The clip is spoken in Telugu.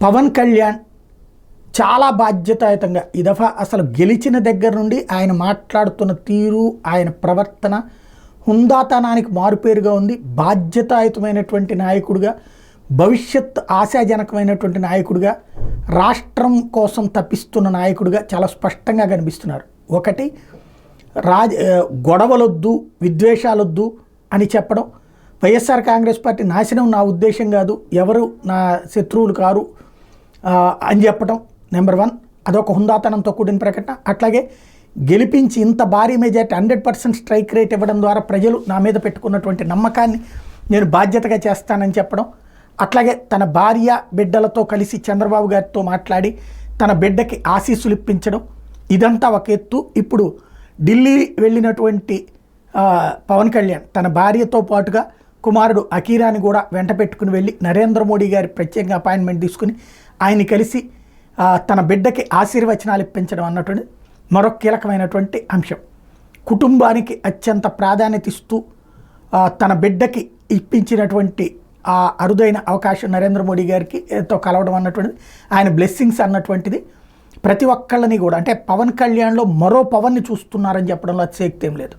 పవన్ కళ్యాణ్ చాలా బాధ్యతాయుతంగా ఈ దఫా అసలు గెలిచిన దగ్గర నుండి ఆయన మాట్లాడుతున్న తీరు, ఆయన ప్రవర్తన హుందాతనానికి మారుపేరుగా ఉంది. బాధ్యతాయుతమైనటువంటి నాయకుడిగా, భవిష్యత్ ఆశాజనకమైనటువంటి నాయకుడిగా, రాష్ట్రం కోసం తప్పిస్తున్న నాయకుడిగా చాలా స్పష్టంగా కనిపిస్తున్నారు. ఒకటి, గొడవలొద్దు, విద్వేషాలొద్దు అని చెప్పడం. వైఎస్ఆర్ కాంగ్రెస్ పార్టీ నాశనం నా ఉద్దేశం కాదు, ఎవరు నా శత్రువులు కారు అని చెప్పడం నెంబర్ 1. అదొక హుందాతనంతో కూడిన ప్రకటన. అట్లాగే గెలిపించి ఇంత భారీ మెజార్టీ 100% స్ట్రైక్ రేట్ ఇవ్వడం ద్వారా ప్రజలు నా మీద పెట్టుకున్నటువంటి నమ్మకాన్ని నేను బాధ్యతగా చేస్తానని చెప్పడం. అట్లాగే తన భార్య బిడ్డలతో కలిసి చంద్రబాబు గారితో మాట్లాడి తన బిడ్డకి ఆశీస్సులు ఇప్పించడం. ఇదంతా ఒక ఎత్తు. ఇప్పుడు ఢిల్లీ వెళ్ళినటువంటి పవన్ కళ్యాణ్ తన భార్యతో పాటుగా కుమారుడు అకీరాని కూడా వెంట పెట్టుకుని వెళ్ళి నరేంద్ర మోడీ గారి ప్రత్యేకంగా అపాయింట్మెంట్ తీసుకుని ఆయన్ని కలిసి తన బిడ్డకి ఆశీర్వచనాలు ఇప్పించడం అన్నటువంటి మరొక కీలకమైనటువంటి అంశం. కుటుంబానికి అత్యంత ప్రాధాన్యత ఇస్తూ తన బిడ్డకి ఇప్పించినటువంటి ఆ అరుదైన అవకాశం నరేంద్ర మోడీ గారికి తో కలవడం అన్నటువంటిది, ఆయన బ్లెస్సింగ్స్ అన్నటువంటిది ప్రతి ఒక్కళ్ళని కూడా, అంటే పవన్ కళ్యాణ్లో మరో పవన్ని చూస్తున్నారని చెప్పడంలో అతిశయోక్తి ఏం లేదు.